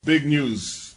Big news.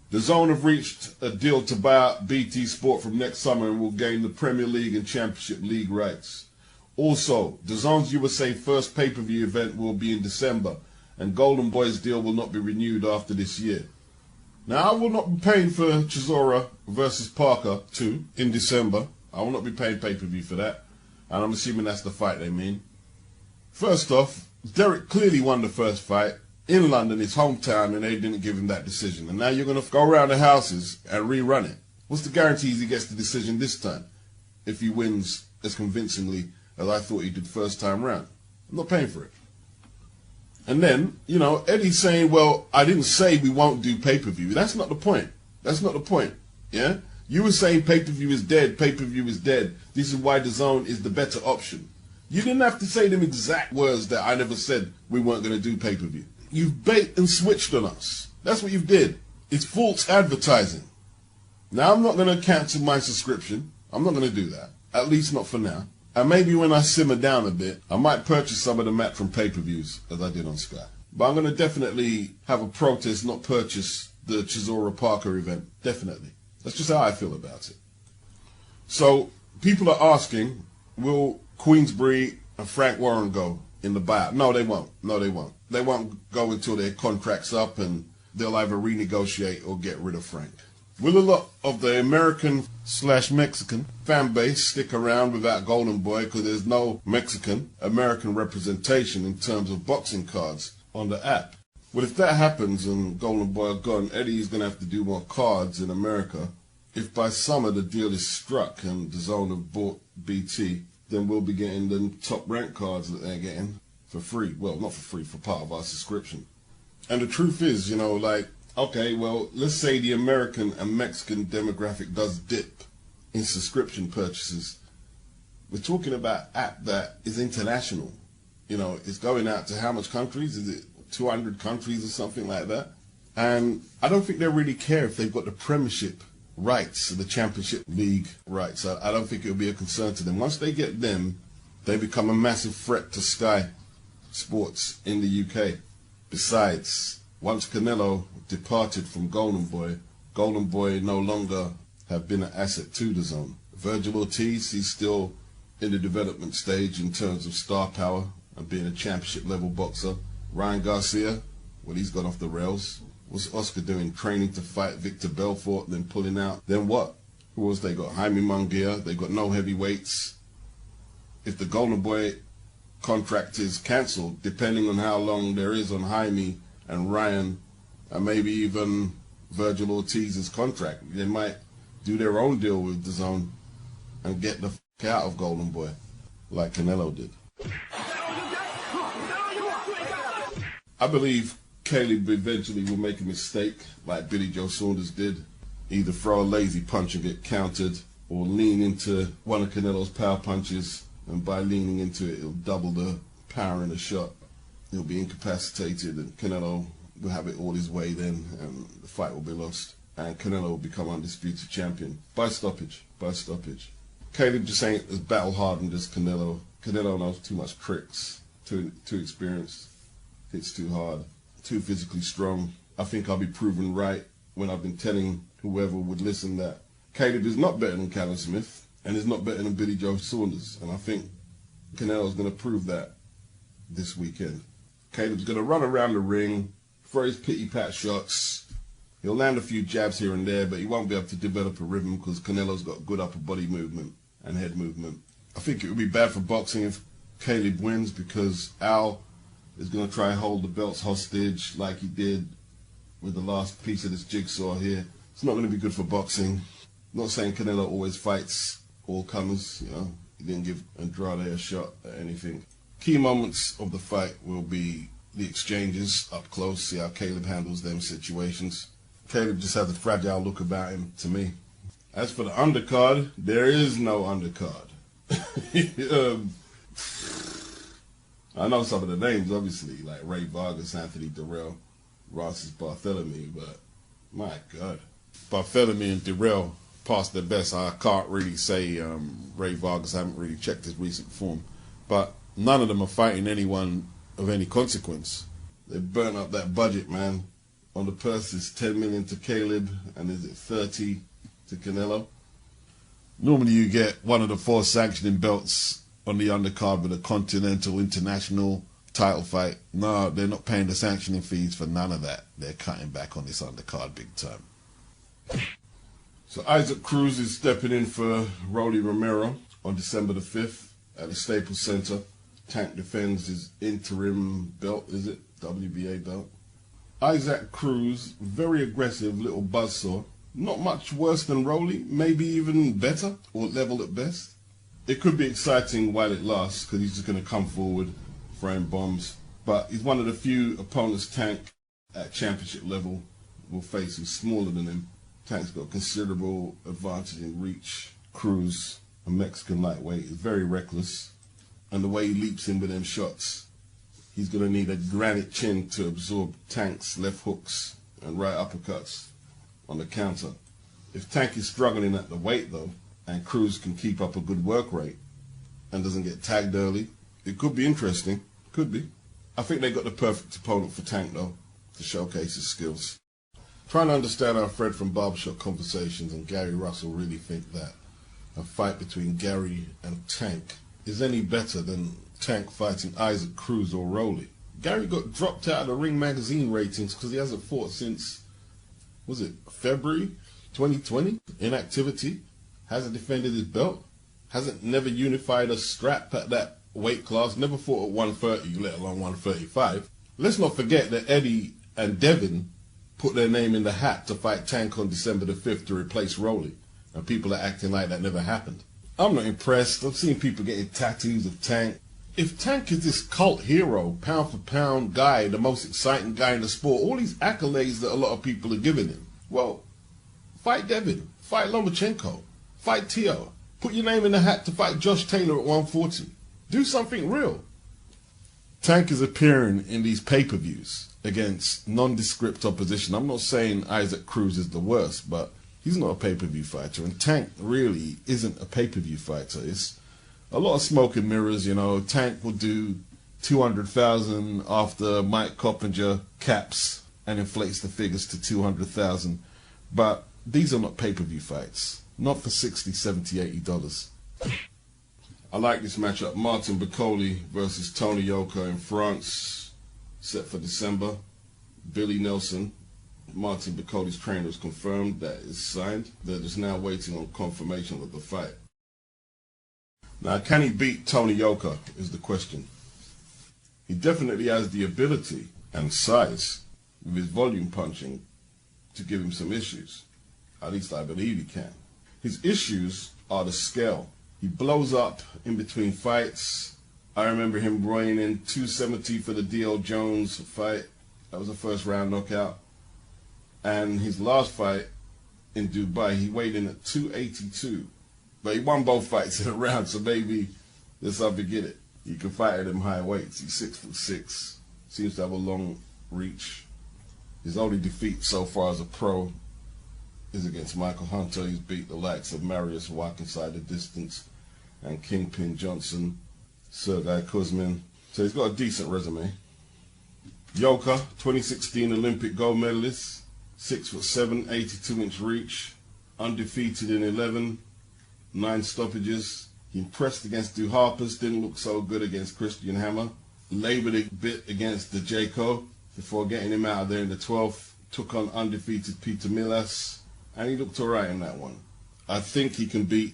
Dazn have reached a deal to buy out BT Sport from next summer and will gain the Premier League and Championship League rights. Also, Dazn's USA first pay-per-view event will be in December, and Goldenboy's deal will not be renewed after this year. Now, I will not be paying for Chisora versus Parker 2 in December. I will not be paying pay-per-view for that, and I'm assuming that's the fight they mean. First off, Derek clearly won the first fight in London, his hometown, and they didn't give him that decision. And now you're going to go around the houses and rerun it. What's the guarantees he gets the decision this time if he wins as convincingly as I thought he did first time round? I'm not paying for it. And then, you know, Eddie's saying, well, I didn't say we won't do pay-per-view. That's not the point. That's not the point, yeah? You were saying pay-per-view is dead, pay-per-view is dead. This is why Dazn is the better option. You didn't have to say them exact words that I never said we weren't going to do pay-per-view. You've bait and switched on us. That's what you've did. It's false advertising. Now, I'm not going to cancel my subscription. I'm not going to do that. At least not for now. And maybe when I simmer down a bit, I might purchase some of the match from pay-per-views, as I did on Sky. But I'm going to definitely have a protest, not purchase the Chisora Parker event. Definitely. That's just how I feel about it. So, people are asking, will Queensbury and Frank Warren go in the buyout? No, they won't. No, they won't. They won't go until their contract's up and they'll either renegotiate or get rid of Frank. Will a lot of the American/Mexican fan base stick around without Goldenboy because there's no Mexican-American representation in terms of boxing cards on the app? Well, if that happens and Goldenboy are gone, Eddie's going to have to do more cards in America. If by summer the deal is struck and Dazn have bought BT, then we'll be getting the top rank cards that they're getting for free. Well, not for free, for part of our subscription. And the truth is, you know, like, okay, well, let's say the American and Mexican demographic does dip in subscription purchases. We're talking about an app that is international. You know, it's going out to how much countries? Is it 200 countries or something like that? And I don't think they really care if they've got the Premiership rights, the Championship League rights. I don't think it'll be a concern to them. Once they get them, they become a massive threat to Sky Sports in the UK. Besides, once Canelo departed from Goldenboy, Goldenboy no longer have been an asset to Dazn. Virgil Ortiz, he's still in the development stage in terms of star power and being a championship level boxer. Ryan Garcia, well, he's gone off the rails. What's Oscar doing? Training to fight Victor Belfort, then pulling out. Then what? Who else they got? Jaime Munguia. They got no heavyweights. If the Goldenboy contract is cancelled, depending on how long there is on Jaime and Ryan, and maybe even Virgil Ortiz's contract, they might do their own deal with Dazn and get the f*** out of Goldenboy, like Canelo did. I believe Caleb eventually will make a mistake like Billy Joe Saunders did. Either throw a lazy punch and get countered, or lean into one of Canelo's power punches, and by leaning into it, it'll double the power in the shot. He'll be incapacitated, and Canelo will have it all his way then, and the fight will be lost. And Canelo will become undisputed champion by stoppage, Caleb just ain't as battle-hardened as Canelo. Canelo knows too much tricks, too experienced, hits too hard, too physically strong. I think I'll be proven right when I've been telling whoever would listen that Caleb is not better than Callum Smith and is not better than Billy Joe Saunders. And I think Canelo's going to prove that this weekend. Caleb's going to run around the ring, throw his pity-pat shots. He'll land a few jabs here and there, but he won't be able to develop a rhythm because Canelo's got good upper body movement and head movement. I think it would be bad for boxing if Caleb wins because Al is going to try and hold the belts hostage like he did with the last piece of this jigsaw here. It's not going to be good for boxing. I'm not saying Canelo always fights all comers, you know. He didn't give Andrade a shot at anything. Key moments of the fight will be the exchanges up close, see how Caleb handles them situations. Caleb just has a fragile look about him to me. As for the undercard, there is no undercard. I know some of the names, obviously, like Ray Vargas, Anthony Dirrell, Ross's Barthélemy, but my God. Barthélemy and Dirrell passed their best. I can't really say Ray Vargas. I haven't really checked his recent form. But none of them are fighting anyone of any consequence. They burnt up that budget, man. on the purse is 10 million to Caleb, and is it 30 to Canelo? Normally you get one of the 4 sanctioning belts on the undercard with a continental international title fight. No, they're not paying the sanctioning fees for none of that. They're cutting back on this undercard big time. So Issac Cruz is stepping in for Rolly Romero on December the 5th at the Staples Center. Tank defends his interim belt, is it? WBA belt. Issac Cruz, very aggressive little buzzsaw. Not much worse than Rolly, maybe even better, or level at best. It could be exciting while it lasts, because he's just going to come forward, throwing bombs. But he's one of the few opponents Tank at championship level will face who's smaller than him. Tank's got considerable advantage in reach. Cruz, a Mexican lightweight, is very reckless. And the way he leaps in with them shots, he's going to need a granite chin to absorb Tank's left hooks and right uppercuts on the counter. If Tank is struggling at the weight though, and Cruz can keep up a good work rate and doesn't get tagged early, it could be interesting. Could be. I think they got the perfect opponent for Tank though, to showcase his skills. Trying to understand how Fred from Barbershop Conversations and Gary Russell really think that a fight between Gary and Tank is any better than Tank fighting Issac Cruz or Rolly. Gary got dropped out of the Ring Magazine ratings because he hasn't fought since, was it February 2020? Inactivity. Hasn't defended his belt. Never unified a strap at that weight class. Never fought at 130, let alone 135. Let's not forget that Eddie and Devin put their name in the hat to fight Tank on December the 5th to replace Rolly. And people are acting like that never happened. I'm not impressed. I've seen people getting tattoos of Tank. If Tank is this cult hero, pound for pound guy, the most exciting guy in the sport, all these accolades that a lot of people are giving him, well, fight Devin, fight Lomachenko, fight Tio, put your name in the hat to fight Josh Taylor at 140. Do something real. Tank is appearing in these pay-per-views against nondescript opposition. I'm not saying Issac Cruz is the worst, but he's not a pay-per-view fighter, and Tank really isn't a pay-per-view fighter. It's a lot of smoke and mirrors, you know. Tank will do 200,000 after Mike Coppinger caps and inflates the figures to 200,000. But these are not pay-per-view fights. Not for $60, $70, $80. I like this matchup. Martin Bakole versus Tony Yoka in France, set for December. Billy Nelson, Martin Bacole's trainer, has confirmed that it's signed. They're just now waiting on confirmation of the fight. Now, can he beat Tony Yoka is the question. He definitely has the ability and size with his volume punching to give him some issues. At least I believe he can. His issues are the scale. He blows up in between fights. I remember him weighing in 270 for the D.L. Jones fight. That was a first round knockout. And his last fight in Dubai, he weighed in at 282. But he won both fights in a round, so maybe let's not forget it. He can fight at them high weights. He's 6'6", seems to have a long reach. His only defeat so far as a pro is against Michael Hunter. He's beat the likes of Marius Wack inside the distance and Kingpin Johnson, Sergei Kuzmin. So he's got a decent resume. Yoka, 2016 Olympic gold medalist, 6'7", 82-inch reach, undefeated in 11, 9 stoppages. He impressed against Duhaupas, didn't look so good against Christian Hammer. Labored a bit against the Jaco before getting him out of there in the 12th. Took on undefeated Peter Milas, and he looked alright in that one. I think he can beat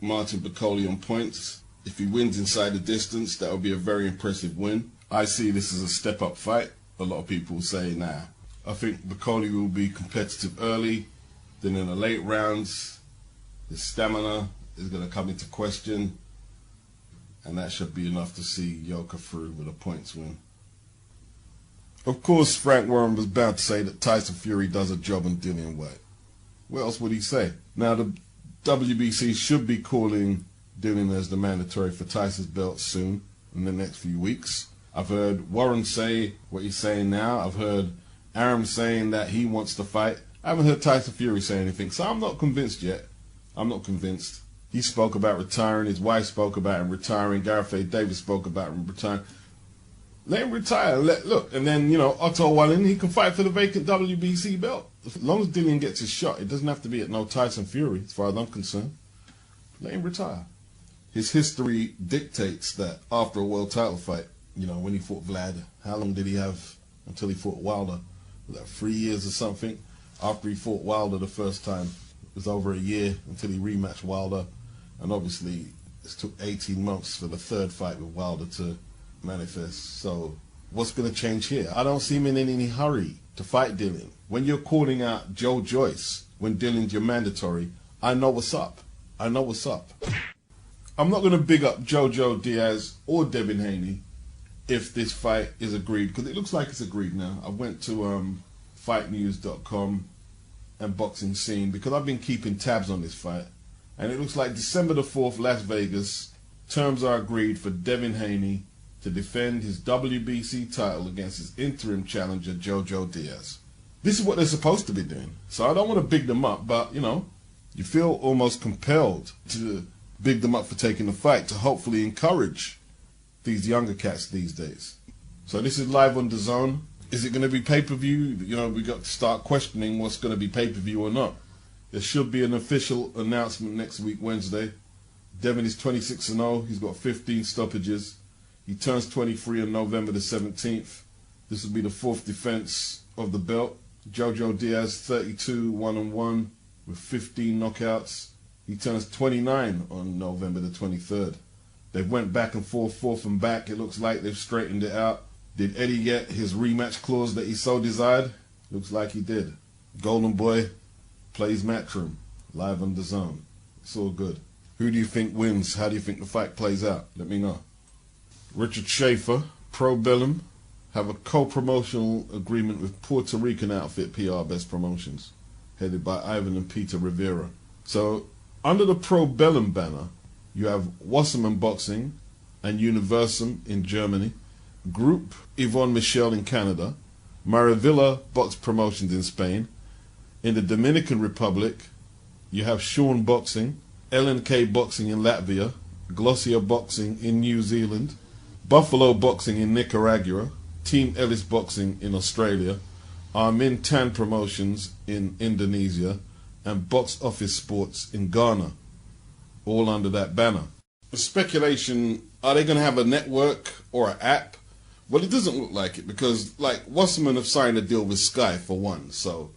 Martin Bakole on points. If he wins inside the distance, that would be a very impressive win. I see this as a step-up fight. A lot of people say, nah. I think Bakole will be competitive early, then in the late rounds, his stamina is going to come into question, and that should be enough to see Yoka through with a points win. Of course, Frank Warren was bound to say that Tyson Fury does a job on Dillian Whyte. What else would he say? Now, the WBC should be calling Dillian as the mandatory for Tyson's belt soon, in the next few weeks. I've heard Warren say what he's saying now. I've heard Arum saying that he wants to fight. I haven't heard Tyson Fury say anything, so I'm not convinced yet. I'm not convinced. He spoke about retiring. His wife spoke about him retiring. Gareth A. Davis spoke about him retiring. Let him retire. Look, and then, Otto Wallin, he can fight for the vacant WBC belt. As long as Dillian gets his shot, it doesn't have to be at no Tyson Fury, as far as I'm concerned. Let him retire. His history dictates that after a world title fight, when he fought Vlad, how long did he have until he fought Wilder? Was that 3 years or something? After he fought Wilder the first time, it was over a year until he rematched Wilder. And obviously, it took 18 months for the third fight with Wilder to manifest. So what's going to change here? I don't see him in any hurry to fight Dillian. When you're calling out Joe Joyce, when Dillian's your mandatory, I know what's up. I know what's up. I'm not going to big up Jojo Diaz or Devin Haney if this fight is agreed, because it looks like it's agreed now. I went to fightnews.com and Boxing Scene because I've been keeping tabs on this fight, and it looks like December the 4th, Las Vegas, terms are agreed for Devin Haney to defend his WBC title against his interim challenger Jojo Diaz. This is what they're supposed to be doing, so I don't want to big them up, but you feel almost compelled to big them up for taking the fight to hopefully encourage these younger cats these days. So this is live on Dazn. Is it going to be pay-per-view? We got to start questioning what's going to be pay-per-view or not. There should be an official announcement next week, Wednesday. Devin is 26-0. He's got 15 stoppages. He turns 23 on November the 17th. This will be the 4th defense of the belt. Jojo Diaz, 32-1-1 with 15 knockouts. He turns 29 on November the 23rd. They went back and forth and back. It looks like they've straightened it out. Did Eddie get his rematch clause that he so desired? Looks like he did. Goldenboy plays Matchroom, live on Dazn. It's all good. Who do you think wins? How do you think the fight plays out? Let me know. Richard Schaefer, Probellum, have a co-promotional agreement with Puerto Rican outfit PR Best Promotions, headed by Ivan and Peter Rivera. So, under the Probellum banner, you have Wasserman Boxing and Universum in Germany, Group Yvonne Michel in Canada, Maravilla Box Promotions in Spain. In the Dominican Republic, you have Sean Boxing, LNK Boxing in Latvia, Glossier Boxing in New Zealand, Buffalo Boxing in Nicaragua, Team Ellis Boxing in Australia, Armin Tan Promotions in Indonesia, and Box Office Sports in Ghana, all under that banner. The speculation, are they going to have a network or an app? Well, it doesn't look like it because, Wasserman have signed a deal with Sky for one, so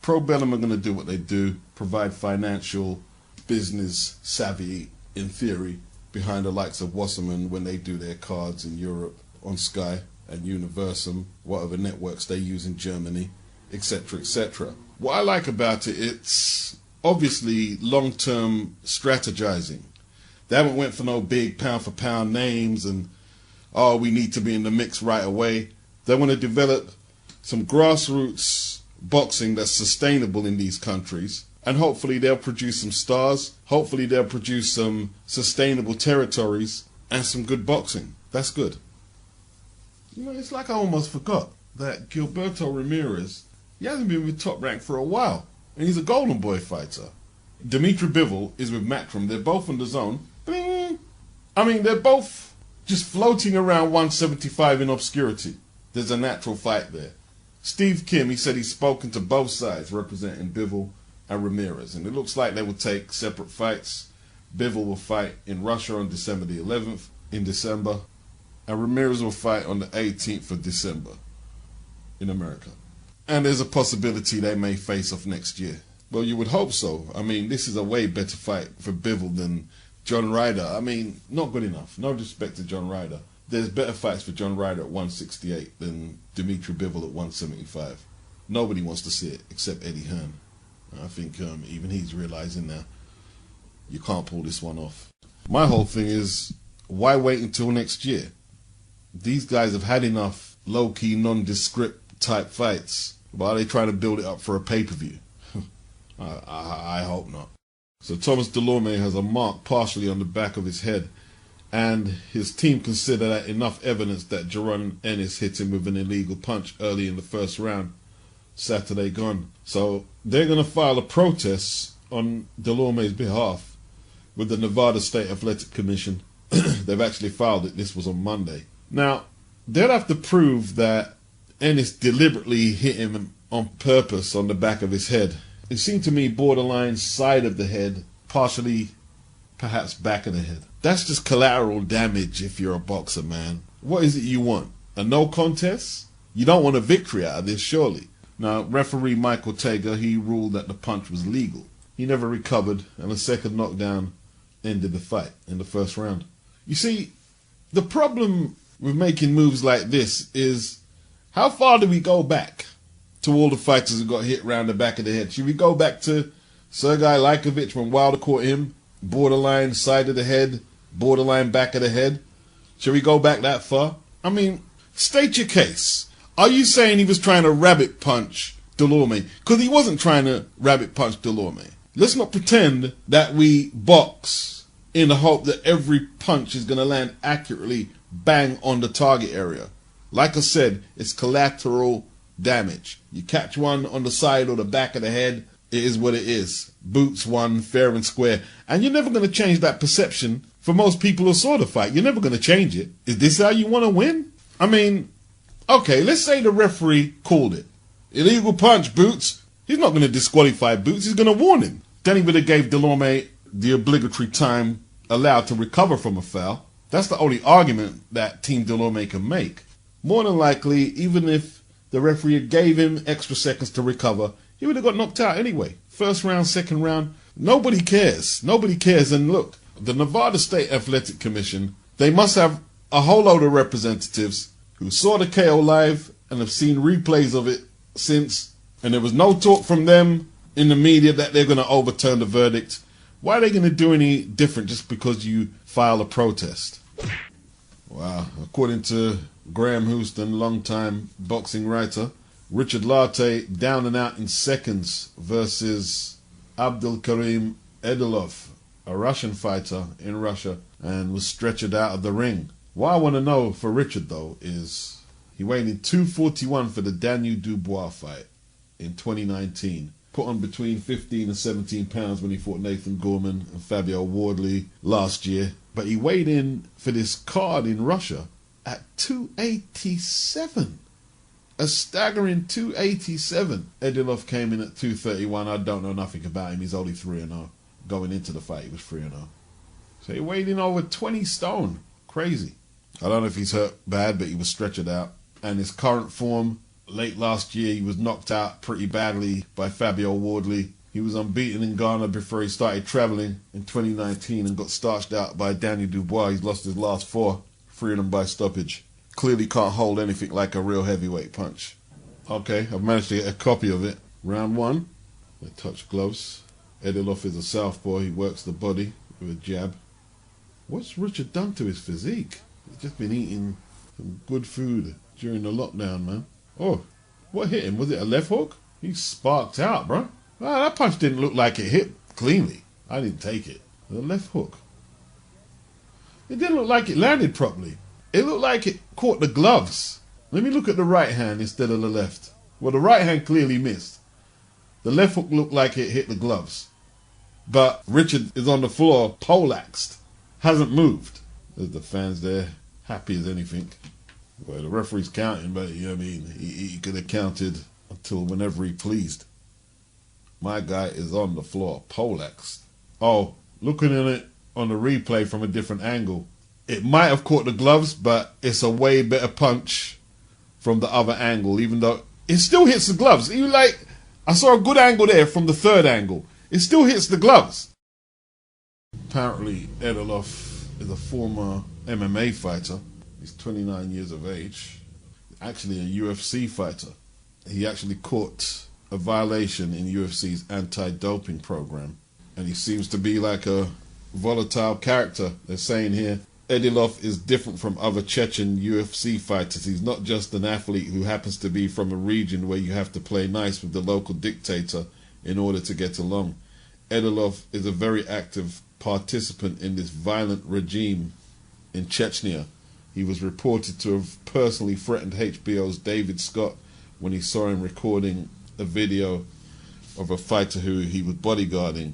Probellum are going to do what they do, provide financial, business savvy, in theory, behind the likes of Wasserman when they do their cards in Europe on Sky and Universum, whatever networks they use in Germany, etc., etc. What I like about it, it's obviously long-term strategizing. They haven't went for no big pound-for-pound names and, we need to be in the mix right away. They want to develop some grassroots boxing that's sustainable in these countries, and hopefully they'll produce some stars, hopefully they'll produce some sustainable territories and some good boxing. That's good. It's like I almost forgot that Gilberto Ramirez, he hasn't been with Top Rank for a while, and he's a Goldenboy fighter. Dimitri Bivol is with Matchroom. They're both on Dazn. Bing! They're both just floating around 175 in obscurity. There's a natural fight there. Steve Kim, he said he's spoken to both sides representing Bivol and Ramirez, and it looks like they will take separate fights. Bivol will fight in Russia on December the 11th in December, and Ramirez will fight on the 18th of December in America. And there's a possibility they may face off next year. Well, you would hope so. This is a way better fight for Bivol than John Ryder. Not good enough. No disrespect to John Ryder. There's better fights for John Ryder at 168 than Dimitri Bivol at 175. Nobody wants to see it except Eddie Hearn. I think even he's realizing now you can't pull this one off. My whole thing is, why wait until next year? These guys have had enough low-key, nondescript type fights. Why are they trying to build it up for a pay-per-view? I hope not. So Thomas Delorme has a mark partially on the back of his head, and his team consider that enough evidence that Jerron Ennis hit him with an illegal punch early in the first round. Saturday gone. So they're going to file a protest on Delorme's behalf with the Nevada State Athletic Commission. They've actually filed it. This was on Monday. Now, they'd have to prove that Ennis deliberately hit him on purpose on the back of his head. It seemed to me borderline side of the head, partially perhaps back of the head. That's just collateral damage if you're a boxer, man. What is it you want? A no contest? You don't want a victory out of this, surely. Now, referee Michael Tager, he ruled that the punch was legal. He never recovered, and a second knockdown ended the fight in the first round. You see, the problem with making moves like this is, how far do we go back to all the fighters who got hit round the back of the head? Should we go back to Sergei Lajkovic when Wilder caught him? Borderline side of the head, borderline back of the head. Should we go back that far? I mean, state your case. Are you saying he was trying to rabbit punch Delorme? Because he wasn't trying to rabbit punch Delorme. Let's not pretend that we box in the hope that every punch is going to land accurately bang on the target area. Like I said, it's collateral damage. You catch one on the side or the back of the head, it is what it is. Boots won, fair and square. And you're never going to change that perception for most people who saw the fight. You're never going to change it. Is this how you want to win? I mean, okay, let's say the referee called it. Illegal punch, Boots. He's not going to disqualify Boots. He's going to warn him. Then he would have gave Delorme the obligatory time allowed to recover from a foul. That's the only argument that Team Delorme can make. More than likely, even if the referee gave him extra seconds to recover, he would have got knocked out anyway. First round, second round, nobody cares. Nobody cares. And look, the Nevada State Athletic Commission, they must have a whole load of representatives who saw the KO live and have seen replays of it since, and there was no talk from them in the media that they're going to overturn the verdict. Why are they going to do any different just because you file a protest? Wow. According to Graham Houston, longtime boxing writer, Richard Lartey down and out in seconds versus Abdulkarim Edilov, a Russian fighter in Russia, and was stretchered out of the ring. What I want to know for Richard, though, is he weighed in 241 for the Daniel Dubois fight in 2019. Put on between 15 and 17 pounds when he fought Nathan Gorman and Fabio Wardley last year. But he weighed in for this card in Russia at 287. A staggering 287. Edilov came in at 231. I don't know nothing about him. He's only 3-0. Going into the fight, he was 3-0. So he weighed in over 20 stone. Crazy. I don't know if he's hurt bad, but he was stretchered out. And his current form, late last year, he was knocked out pretty badly by Fabio Wardley. He was unbeaten in Ghana before he started travelling in 2019 and got starched out by Daniel Dubois. He's lost his last 4, 3 of them by stoppage. Clearly can't hold anything like a real heavyweight punch. Okay, I've managed to get a copy of it. Round 1, they touch gloves. Edilov is a southpaw. He works the body with a jab. What's Richard done to his physique? He's just been eating some good food during the lockdown, man. Oh, what hit him? Was it a left hook? He sparked out, bro. Ah, that punch didn't look like it hit cleanly. I didn't take it. The left hook. It didn't look like it landed properly. It looked like it caught the gloves. Let me look at the right hand instead of the left. Well, the right hand clearly missed. The left hook looked like it hit the gloves. But Richard is on the floor, poleaxed. Hasn't moved. There's the fans there, happy as anything. Well, the referee's counting, but you know what I mean, he could have counted until whenever he pleased. My guy is on the floor, poleaxed. Oh, looking at it on the replay from a different angle, it might have caught the gloves, but it's a way better punch from the other angle, even though it still hits the gloves. Even like, I saw a good angle there from the third angle. It still hits the gloves. Apparently, Edilov is a former MMA fighter. He's 29 years of age. Actually a UFC fighter. He actually caught a violation in UFC's anti-doping program. And he seems to be like a volatile character. They're saying here, Edilov is different from other Chechen UFC fighters. He's not just an athlete who happens to be from a region where you have to play nice with the local dictator in order to get along. Edilov is a very active participant in this violent regime in Chechnya. He was reported to have personally threatened HBO's David Scott when he saw him recording a video of a fighter who he was bodyguarding.